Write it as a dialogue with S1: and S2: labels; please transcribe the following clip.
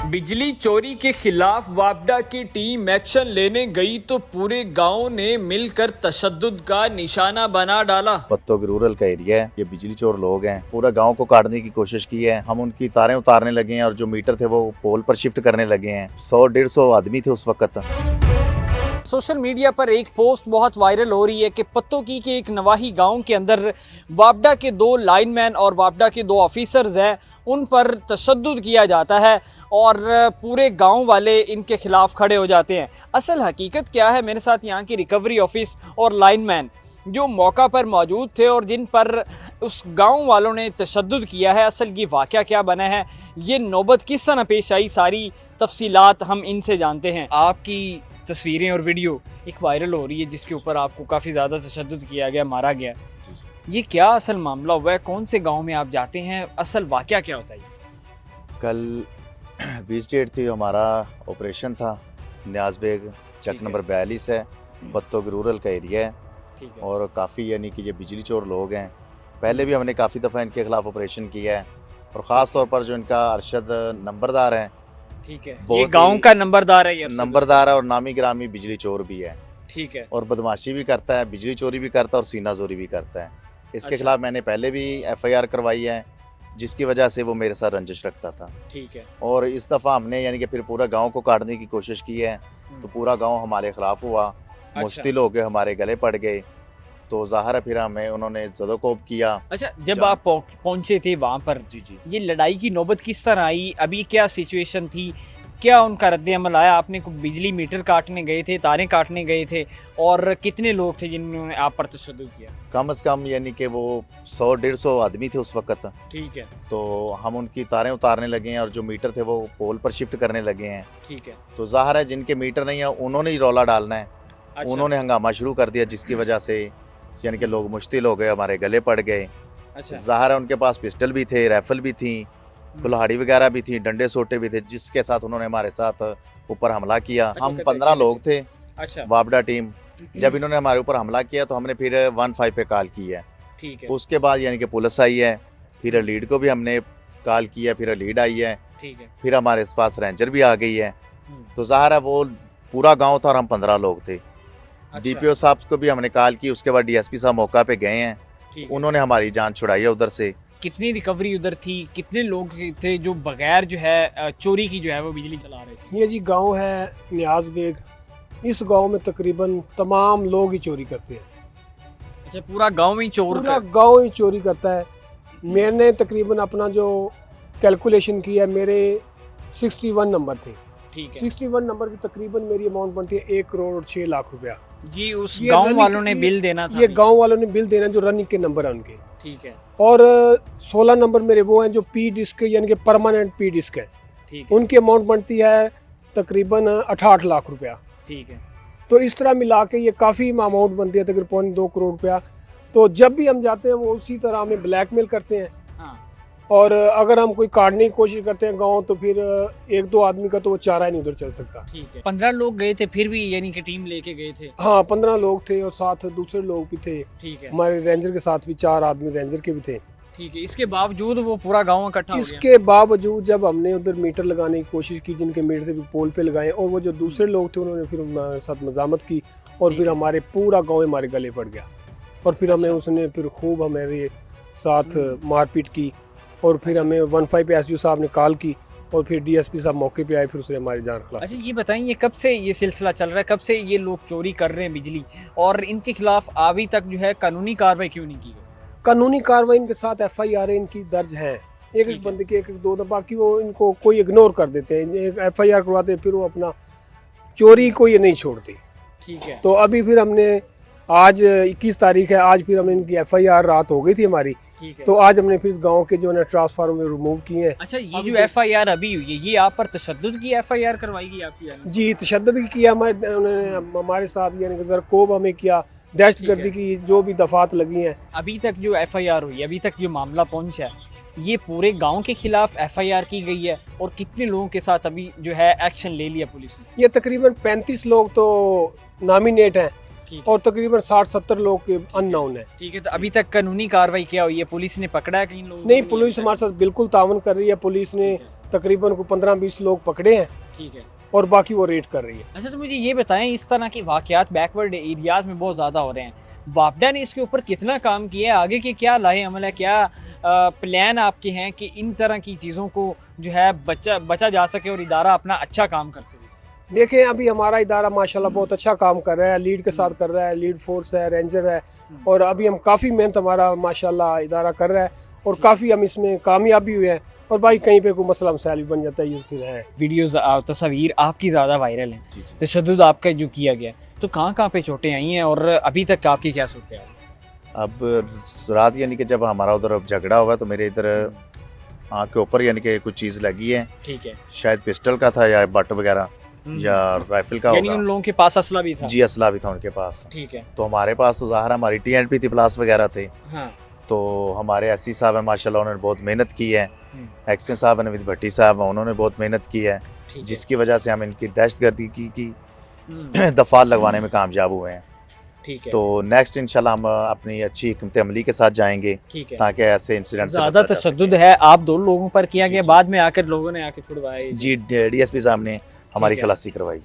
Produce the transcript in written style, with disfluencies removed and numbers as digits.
S1: बिजली चोरी के खिलाफ वापडा की टीम एक्शन लेने गई तो पूरे गांव ने मिलकर तशद्दुद का निशाना बना डाला।
S2: पत्तों की रूरल का एरिया है, ये बिजली चोर लोग हैं, पूरा गांव को काटने की कोशिश की है। हम उनकी तारें उतारने लगे हैं और जो मीटर थे वो पोल पर शिफ्ट करने लगे हैं। 100-150 आदमी थे उस वक्त।
S1: सोशल मीडिया पर एक पोस्ट बहुत वायरल हो रही है कि पत्तों की के एक नवाही गांव के अंदर वापडा के 2 लाइनमैन और वापडा के 2 ऑफिसर्स हैं, उन पर तशद्दुद किया जाता है और पूरे गांव वाले इनके खिलाफ खड़े हो जाते हैं। असल हकीकत क्या है, मेरे साथ यहाँ की रिकवरी ऑफिस और लाइनमैन जो मौका पर मौजूद थे और जिन पर उस गांव वालों ने तशद्दुद किया है, असल ये वाक़या क्या बना है, ये नौबत किस तरह पेश आई, सारी तफसीलात हम इनसे जानते हैं। आपकी तस्वीरें और वीडियो एक वायरल हो रही है जिसके ऊपर आपको काफ़ी ज़्यादा तशद्दुद किया गया, मारा गया, ये क्या असल मामला हुआ है? कौन से गांव में आप जाते हैं? असल वाक़या क्या होता है?
S2: कल 20 डेट थी, हमारा ऑपरेशन था न्याज बेग, चक नंबर 42 है, पत्तों की रूरल का एरिया है और काफ़ी यानी कि ये बिजली चोर लोग हैं। पहले भी हमने काफ़ी दफ़ा इनके खिलाफ ऑपरेशन किया है और ख़ास तौर पर जो इनका अरशद नंबरदार है,
S1: ठीक है, ये गांव का नंबरदार है,
S2: नंबरदार है और नामी ग्रामी बिजली चोर भी है,
S1: ठीक है,
S2: और बदमाशी भी करता है, बिजली चोरी भी करता है और सीना जोरी भी करता है। इसके खिलाफ मैंने पहले भी FIR करवाई है, जिसकी वजह से वो मेरे साथ रंजिश रखता था,
S1: ठीक है।
S2: और इस दफ़ा हमने यानी कि फिर पूरा गांव को काटने की कोशिश की है, तो पूरा गांव हमारे खिलाफ हुआ, मुश्तिल हो गए, हमारे गले पड़ गए, तो ज़ाहिर है फिर हमें उन्होंने ज़दोकोब किया।
S1: अच्छा, जब आप पहुंचे थे वहाँ पर,
S2: जी,
S1: ये लड़ाई की नौबत किस तरह आई? अभी क्या सिचुएशन थी, क्या उनका रद्द अमल आया? आपने को बिजली मीटर काटने गए थे, तारें काटने गए थे, और कितने लोग थे जिन्होंने आप पर तशद्दुद किया?
S2: कम से कम यानी कि वो 100-150 आदमी थे उस वक्त।
S1: ठीक है,
S2: तो हम उनकी तारें उतारने लगे हैं और जो मीटर थे वो पोल पर शिफ्ट करने लगे हैं।
S1: ठीक है,
S2: तो ज़ाहिर है जिनके मीटर नहीं है उन्होंने ही रौला डालना है।
S1: अच्छा,
S2: उन्होंने हंगामा शुरू कर दिया, जिसकी वजह से यानी कि लोग मुश्तिल हो गए, हमारे गले पड़ गए।
S1: अच्छा,
S2: ज़ाहिर है उनके पास पिस्टल भी थे, राइफल भी थी, कुल्हाड़ी वगैरह भी थी, डंडे सोटे भी थे, जिसके साथ उन्होंने हमारे साथ ऊपर हमला किया। हम 15 लोग थे,
S1: अच्छा,
S2: वापडा टीम। जब इन्होंने हमारे ऊपर हमला किया तो हमने फिर 15 पे कॉल की है।
S1: ठीक है,
S2: उसके बाद यानी कि पुलिस आई है, फिर लीड को भी हमने कॉल किया, फिर लीड आई है,
S1: ठीक है,
S2: फिर हमारे पास रेंजर भी आ गई है। तो ज़ाहिर है वो पूरा गांव था और हम 15 लोग थे। DPO साहब को भी हमने कॉल की, उसके बाद DSP साहब मौका पे गए हैं, उन्होंने हमारी जान छुड़ाई है उधर से।
S1: कितनी रिकवरी उधर थी? कितने लोग थे जो बगैर जो है चोरी की जो है वो बिजली चला रहे थे?
S3: ये जी गांव है न्याज बेग, इस गांव में तकरीबन तमाम लोग ही चोरी करते हैं।
S1: अच्छा, पूरा गांव ही चोर
S3: पूरा गांव ही चोरी करता है। मैंने तकरीबन अपना जो कैलकुलेशन किया, मेरे 61 नंबर थे।
S1: ठीक है,
S3: 61 नंबर की तकरीबन मेरी अमाउंट बनती है 1 करोड़ और 6 लाख रुपया।
S1: जी उस गांव वालों ने बिल देना था?
S3: ये गांव वालों ने बिल देना, जो रनिंग के नंबर है उनके।
S1: ठीक है,
S3: और 16 नंबर मेरे वो हैं जो P डिस्क यानी कि परमानेंट P डिस्क है,
S1: ठीक है,
S3: उनकी अमाउंट बनती है तकरीबन 8 लाख रुपया।
S1: ठीक है।
S3: तो इस तरह मिला के ये काफ़ी अमाउंट बनती है, तकरीबन 2 करोड़ रुपया। तो जब भी हम जाते हैं वो उसी तरह हमें ब्लैकमेल करते हैं,
S1: हाँ,
S3: और अगर हम कोई काटने की कोशिश करते हैं गांव, तो फिर 1-2 आदमी का तो वो चारा ही नहीं उधर चल सकता।
S1: ठीक है। 15 लोग गए थे फिर भी, यानी कि टीम लेके गए थे?
S3: हाँ, 15 लोग थे और साथ दूसरे लोग भी थे।
S1: ठीक है,
S3: हमारे रेंजर के साथ भी 4 आदमी रेंजर के भी थे।
S1: ठीक है। इसके बावजूद वो पूरा गांव इकट्ठा हो गया?
S3: इसके बावजूद जब हमने उधर मीटर लगाने की कोशिश की, जिनके मीटर थे भी पोल पे लगाए, और वो जो दूसरे लोग थे उन्होंने फिर हमारे साथ मजामत की, और फिर हमारे पूरा गांव हमारे गले पड़ गया, और फिर हमें उसने फिर खूब हमारे साथ मारपीट की, और फिर हमें 15 पे SU साहब ने कॉल की, और फिर DSP साहब मौके पे आए, फिर उसने हमारी जान खलास।
S1: अच्छा, ये बताइए कब से ये सिलसिला चल रहा है, कब से ये लोग चोरी कर रहे हैं बिजली, और इनके खिलाफ अभी तक जो है कानूनी कार्रवाई क्यों नहीं की गई?
S3: कानूनी कार्रवाई इनके साथ FIR इनकी दर्ज है, एक बंदे की 1-2, बाकी वो इनको कोई इग्नोर कर देते हैं। एक FIR करवाते हैं, फिर वो अपना चोरी को ये नहीं छोड़ते।
S1: ठीक है,
S3: तो अभी फिर हमने आज 21 तारीख है, आज फिर हमने इनकी FIR रात हो गई थी हमारी,
S1: ठीक है।
S3: तो आज हमने फिर गांव के जो है ट्रांसफार्मर में रिमूव किए हैं।
S1: अच्छा, ये जो FIR अभी हुई है, ये आप पर तशद्दुद की FIR करवाई गई आपकी? यानी
S3: जी, तशद्दुद किया उन्होंने हमारे साथ, यानी कि ज़रकोब हमें किया, दहशतगर्दी की जो भी दफात लगी हैं।
S1: अभी तक जो FIR हुई, अभी तक जो मामला पहुंचा है, ये पूरे गांव के खिलाफ FIR की गई है, और कितने लोगों के साथ अभी जो है एक्शन ले लिया पुलिस ने?
S3: ये तकरीबन 35 लोग तो नॉमिनेट हैं, और तकरीबन 60-70 लोग के अननोन है।
S1: ठीक है, तो अभी तक कानूनी कार्रवाई क्या हुई है? पुलिस ने पकड़ा है कहीं लोगों?
S3: नहीं, पुलिस हमारे साथ बिल्कुल तावन कर रही है। पुलिस ने तकरीबन को 15-20 लोग पकड़े हैं
S1: ठीक है।
S3: और बाकी वो रेड कर रही है।
S1: अच्छा, तो मुझे ये बताएं, इस तरह के वाकयात बैकवर्ड एरियाज में बहुत ज़्यादा हो रहे हैं, वापडा ने इसके ऊपर कितना काम किया है, आगे के क्या लाहे अमल है, क्या प्लान आपके हैं कि इन तरह की चीज़ों को जो है बचा जा सके और इदारा अपना अच्छा काम कर सके?
S3: देखें, अभी हमारा इदारा माशाल्लाह बहुत अच्छा काम कर रहा है, लीड के साथ कर रहा है, लीड फोर्स है, रेंजर है, और अभी हम काफ़ी मेहनत हमारा माशाल्लाह इदारा कर रहा है और काफ़ी हम इसमें कामयाब भी हुए हैं। और भाई कहीं पे कोई मसला मसाइल भी बन जाता है, ये फिर है।
S1: वीडियोज़ तस्वीर आपकी ज़्यादा वायरल हैं, तशद्दुद आपका जो किया गया, तो कहाँ पे चोटें आई हैं और अभी तक आपकी क्या सूरत है?
S2: अब रात यानी कि जब हमारा उधर झगड़ा हुआ तो मेरे इधर आँख के ऊपर यानी कि कुछ चीज़ लगी है,
S1: ठीक है,
S2: शायद पिस्टल का था या बट वगैरह या राइफल का
S1: यानी
S2: होगा।
S1: उन लोगों के पास असला भी था?
S2: जी, असला भी था उनके पास।
S1: ठीक है।
S2: तो हमारे पास तो ज़ाहिर हमारी TNT थी, प्लास वगैरह थे।
S1: हाँ।
S2: तो हमारे एससी साहब हैं माशाल्लाह, उन्होंने बहुत मेहनत की है। एक्शन साहब हैं, नवीद भट्टी साहब हैं, उन्होंने बहुत मेहनत की है, जिसकी वजह से हम इनकी दहशतगर्दी की दफात लगवाने में कामयाब हुए हैं।
S1: ठीक है।
S2: तो नेक्स्ट इंशाल्लाह हम अपनी अच्छी हिकमत अमली के साथ जाएंगे,
S1: ठीक है,
S2: ताकि ऐसे इंसिडेंट से
S1: ज़्यादा
S2: बचा जा
S1: तशद्दुद है आप दो लोगों पर किया
S2: जी,
S1: गया,
S2: जी।
S1: बाद में आकर लोगों ने आके छुड़वाए?
S2: सके। जी, DSP साहब ने हमारी
S1: ठीक है।
S2: खलासी करवाई।